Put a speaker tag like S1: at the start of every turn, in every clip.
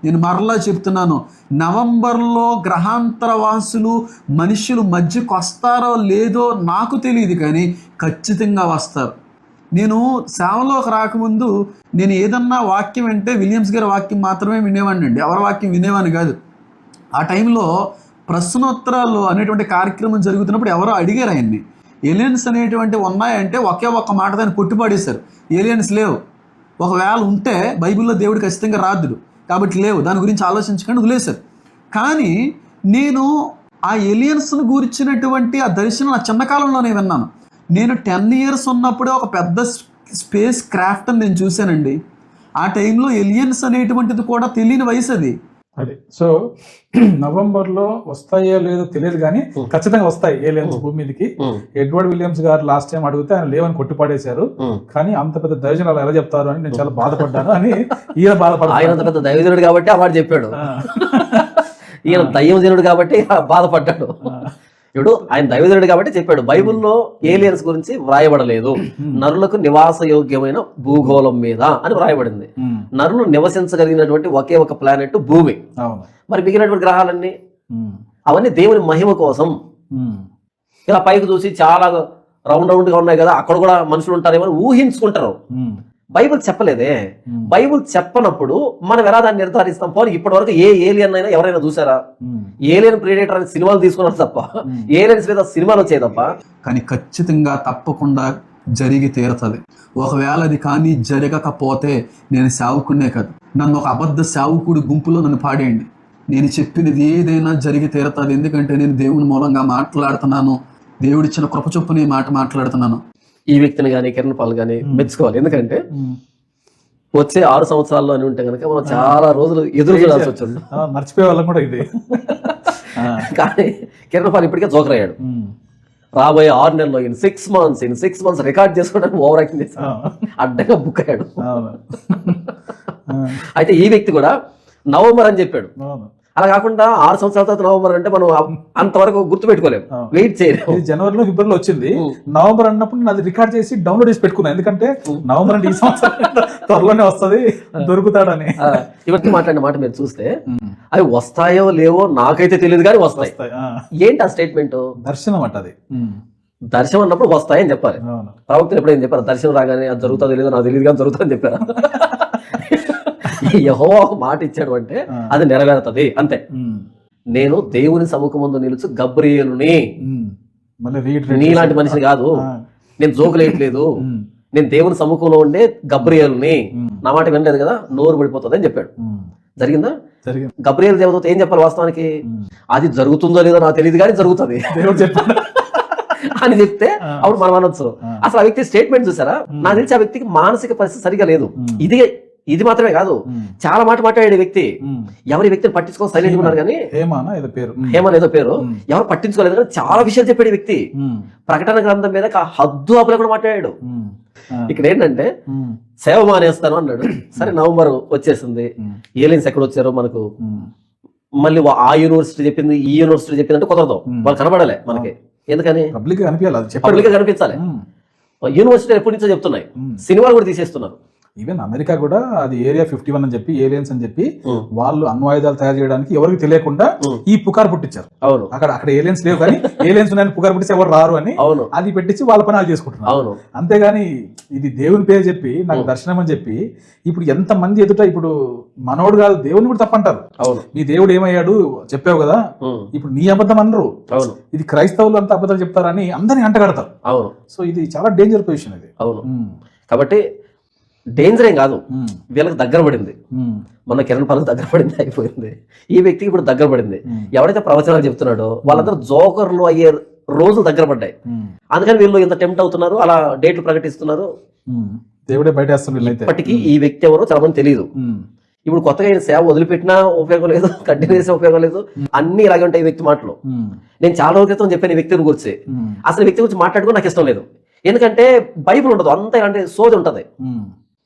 S1: నేను మరలా చెప్తున్నాను, నవంబర్లో గ్రహాంతరవాసులు మనుషులు మధ్యకు వస్తారో లేదో నాకు తెలియదు, కానీ ఖచ్చితంగా వస్తారు. నేను సేవలోకి రాకముందు నేను ఏదన్నా వాక్యం అంటే విలియమ్స్ గారి వాక్యం మాత్రమే వినేవాడిని అండి, ఎవరి వాక్యం వినేవాడిని కాదు. ఆ టైంలో ప్రశ్నోత్తరాలు అనేటువంటి కార్యక్రమం జరుగుతున్నప్పుడు ఎవరో అడిగారు ఆయన్ని, ఏలియన్స్ అనేటువంటి ఉన్నాయంటే ఒకే ఒక్క మాట దాన్ని కొట్టిపాడేశారు. ఏలియన్స్ లేవు, ఒకవేళ ఉంటే బైబిల్లో దేవుడు ఖచ్చితంగా రాదుడు కాబట్టి లేవు, దాని గురించి ఆలోచించకుండా వదిలేశారు. కానీ నేను ఆ ఏలియన్స్ను గురించినటువంటి ఆ దర్శనం నా చిన్న కాలంలోనే విన్నాను. నేను 10 years ఉన్నప్పుడే ఒక పెద్ద స్పేస్ క్రాఫ్ట్ అని నేను చూశానండి. ఆ టైంలో ఏలియన్స్ అనేటువంటిది కూడా తెలియని వయసు అది.
S2: అదే సో నవంబర్లో వస్తాయో లేదో తెలియదు కానీ ఖచ్చితంగా వస్తాయి ఏలియన్స్ భూమి మీదకి. ఎడ్వర్డ్ విలియమ్స్ గారు లాస్ట్ టైం అడిగితే ఆయన లేవని కొట్టిపాడేశారు. కానీ అంత పెద్ద దైవజనులు ఎలా చెప్తారు అని నేను చాలా బాధపడ్డాను అని ఈయన బాధపడ్డాను.
S3: ఆయన అంత పెద్ద దైవజనుడు కాబట్టి ఆ మాట చెప్పాడు, ఈయన దైవజనుడు కాబట్టి బాధపడ్డాడు. ఇప్పుడు ఆయన దైవజనుడు కాబట్టి చెప్పాడు. బైబిల్లో ఏలియన్స్ గురించి వ్రాయబడలేదు, నరులకు నివాస యోగ్యమైన భూగోళం మీద అని వ్రాయబడింది. నరులు నివసించగలిగినటువంటి ఒకే ఒక ప్లానెట్ భూమి. మరి మిగిలినటువంటి గ్రహాలన్నీ అవన్నీ దేవుని మహిమ కోసం. ఇలా పైకి చూసి చాలా రౌండ్ గా ఉన్నాయి కదా, అక్కడ కూడా మనుషులు ఉంటారేమో ఊహించుకుంటారు. బైబిల్ చెప్పలేదే. బైబిల్ చెప్పనప్పుడు మనం ఎలా దాన్ని నిర్ధారిస్తాం? పోనీ ఇప్పటి వరకు ఏ ఏలియన్ అయినా ఎవరైనా చూసారా? ఏలియన్ ప్రెడేటర్ అని సినిమాలు తీసుకున్నారు తప్ప, ఏలియన్స్ మీద సినిమాలు వచ్చాయి తప్ప.
S1: కానీ ఖచ్చితంగా తప్పకుండా జరిగి తీరుతుంది. ఒకవేళ అది కానీ జరగకపోతే నేను సేవకునే కాదు, నన్ను ఒక అబద్ధ సేవకుడి గుంపులో నన్ను పాడేయండి. నేను చెప్పినది ఏదైనా జరిగి తీరుతుంది. ఎందుకంటే నేను దేవుని మూలంగా మాట్లాడుతున్నాను, దేవుడిచ్చిన కృప చొప్పున మాట మాట్లాడుతున్నాను.
S3: ఈ వ్యక్తిని కానీ కిరణ్ పాల్ కానీ మెచ్చుకోవాలి. ఎందుకంటే వచ్చే 6 సంవత్సరాల్లో అని ఉంటే కనుక మనం చాలా రోజులు ఎదురు చూడాల్సి వచ్చింది,
S2: మర్చిపోయే వాళ్ళం కూడా ఇది.
S3: కానీ కిరణ్ పాల్ ఇప్పటికే జోకర్ అయ్యాడు. రాబోయే 6 నెలల్లో ఇన్ 6 months రికార్డ్ చేసుకోవడానికి ఓవర్ యాక్టింగ్ చేసి అడ్డంగా బుక్ అయ్యాడు. అయితే ఈ వ్యక్తి కూడా నవంబర్ అని చెప్పాడు. అలా కాకుండా 6 సంవత్సరాల తర్వాత నవంబర్ అంటే మనం అంతవరకు గుర్తు పెట్టుకోలేము, వెయిట్ చేయలేము.
S2: జనవరిలో ఫిబ్రవరిలో వచ్చింది, నవంబర్ అన్నప్పుడు నేను అది రికార్డ్ చేసి డౌన్లోడ్ చేసి పెట్టుకున్నాను. ఎందుకంటే నవంబర్ అంటే ఈ సంవత్సరం త్వరలోనే వస్తుంది, దొరుకుతాడని.
S3: ఇవన్నీ మాట్లాడిన మాట మీరు చూస్తే అవి వస్తాయో లేవో నాకైతే తెలియదు కానీ వస్తాయి. ఏంటి ఆ స్టేట్మెంట్?
S2: దర్శనం అంట అది.
S3: దర్శనం అన్నప్పుడు వస్తాయని చెప్పాలి. ప్రవక్తలు ఎప్పుడైనా చెప్పారు దర్శనం రాగానే అది జరుగుతుందో లేదో నాకు తెలియదు కానీ జరుగుతుందని చెప్పారా? యెహోవా ఒక మాట ఇచ్చాడు అంటే అది నెరవేరుతుంది అంతే. నేను దేవుని సముఖమందు నిలుచు గబ్రియేలుని, నీలాంటి మనిషిని కాదు, నేను జోకులేయట్లేదు, నేను దేవుని సముఖంలో ఉండే గబ్రియేలుని. నా మాట వినలేదు కదా, నోరు పడిపోతుంది అని చెప్పాడు. జరిగిందా? గబ్రియేలు దేవదూత ఏం చెప్పాలి వాస్తవానికి? అది జరుగుతుందో లేదో నాకు తెలియదు కానీ జరుగుతుంది అని చెప్తే అప్పుడు మనం అనొచ్చు. అసలు ఆ వ్యక్తి స్టేట్మెంట్ చూసారా? నాకు తెలిసి ఆ వ్యక్తికి మానసిక పరిస్థితి సరిగా లేదు. ఇది మాత్రమే కాదు, చాలా మాట్లాడే వ్యక్తి. ఎవరి వ్యక్తిని పట్టించుకో సైలెంట్ ఉన్నారు కానీ, హేమన్ ఏదో పేరు, ఎవరు పట్టించుకోలేదు కానీ చాలా విషయాలు చెప్పాడు వ్యక్తి. ప్రకటన గ్రంథం మీద హద్దు అప్పులు కూడా మాట్లాడాడు. ఇక్కడ ఏంటంటే సేవ మానేస్తాను అన్నాడు. సరే నవంబర్ వచ్చేసింది, ఏలియన్స్ ఎక్కడ వచ్చారో మనకు మళ్ళీ ఆ యూనివర్సిటీ చెప్పింది ఈ యూనివర్సిటీ చెప్పింది అంటే కుదరదు, వాళ్ళు కనబడాలి మనకి. ఎందుకని? పబ్లిక్ కనిపించాలి. యూనివర్సిటీ ఎప్పటి నుంచో చెప్తున్నాయి, సినిమాలు కూడా తీసేస్తున్నారు.
S2: ఈవెన్ అమెరికా కూడా అది ఏరియా 51 అని చెప్పి ఏలియన్స్ అని చెప్పి వాళ్ళు అణ్వాయుధాలు తయారు చేయడానికి ఎవరికి తెలియకుండా ఈ పుకారు పుట్టించారు. అక్కడ ఏలియన్స్ లేవు కానీ ఏలియన్స్ ఉన్నాయని పుకారు పుట్టించి ఎవరు రారు అని అది పెట్టించి వాళ్ళ పనాలు చేసుకుంటున్నారు. అంతేగాని ఇది దేవుని పేరు చెప్పి నాకు దర్శనం అని చెప్పి ఇప్పుడు ఎంత మంది ఎదుట ఇప్పుడు మనోడు కాదు దేవుని కూడా తప్పంటారు. నీ దేవుడు ఏమయ్యాడు చెప్పావు కదా, ఇప్పుడు నీ అబద్ధం అనరు, ఇది క్రైస్తవులు అంతా అబద్ధాలు చెప్తారని అందరినీ అంటగడతారు. సో ఇది చాలా డేంజర్ పొజిషన్ ఇది.
S3: కాబట్టి డేంజర్ ఏం కాదు, వీళ్ళకి దగ్గర పడింది. మొన్న కిరణ్ పాలకు దగ్గర పడింది, అయిపోయింది. ఈ వ్యక్తికి ఇప్పుడు దగ్గర పడింది. ఎవరైతే ప్రవచనాలు చెప్తున్నాడో వాళ్ళందరూ జోకర్లు అయ్యే రోజులు దగ్గర పడ్డాయి. అందుకని వీళ్ళు ఇంత టెంప్ట్ అవుతున్నారు, అలా డేట్లు ప్రకటిస్తున్నారు.
S2: దేవుడే బయట
S3: ఇప్పటికీ ఈ వ్యక్తి ఎవరో చాలా మంది తెలియదు. ఇప్పుడు కొత్తగా ఆయన సేవ వదిలిపెట్టినా ఉపయోగం లేదు, కంటిన్యూ చేసే ఉపయోగం లేదు, అన్ని ఇలాగే ఉంటాయి ఈ వ్యక్తి మాటలు. నేను చాలా రోజుల క్రితం చెప్పాను ఈ వ్యక్తిని గురించి, అసలు వ్యక్తి గురించి మాట్లాడుకో నాకు ఇష్టం లేదు. ఎందుకంటే బైబిల్ ఉండదు, అంతా ఇలాంటి సోది ఉంటది.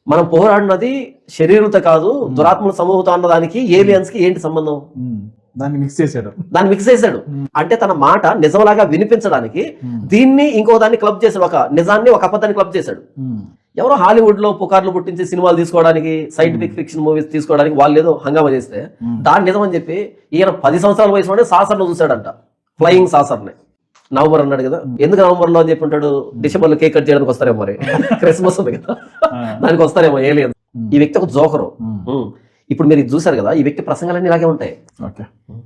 S3: మనం పోరాడినది శరీరంతో కాదు, దురాత్మల సమూహంతో అన్నదానికి ఏలియన్స్ కి ఏంటి సంబంధం?
S2: దాన్ని మిక్స్
S3: చేశాడు. అంటే తన మాట నిజంలాగా వినిపించడానికి దీన్ని ఇంకో దాన్ని క్లబ్ చేశాడు, ఒక నిజాన్ని ఒక అబద్ధాన్ని క్లబ్ చేశాడు. ఎవరో హాలీవుడ్ లో పుకార్లు పుట్టించి సినిమాలు తీసుకోవడానికి, సైంటిఫిక్ ఫిక్షన్ మూవీస్ తీసుకోవడానికి వాళ్ళు ఏదో హంగామా చేస్తే దాన్ని నిజమని చెప్పి ఈయన 10 సంవత్సరాల వయసు వాడే సాసర్ను చూశాడంట, ఫ్లయింగ్ సాసర్ని. నవంబర్ అన్నాడు కదా, ఎందుకు నవంబర్ లో అని చెప్పి ఉంటాడు? డిసెంబర్ లో కేక్ కట్ చేయడానికి వస్తారేమో, మరి క్రిస్మస్ ఉంది కదా దానికి వస్తారేమో ఏలియన్. ఈ వ్యక్తి ఒక జోకరు. ఇప్పుడు మీరు ఇది చూసారు కదా, ఈ వ్యక్తి ప్రసంగాలన్నీ ఇలాగే ఉంటాయి.
S2: ఓకే.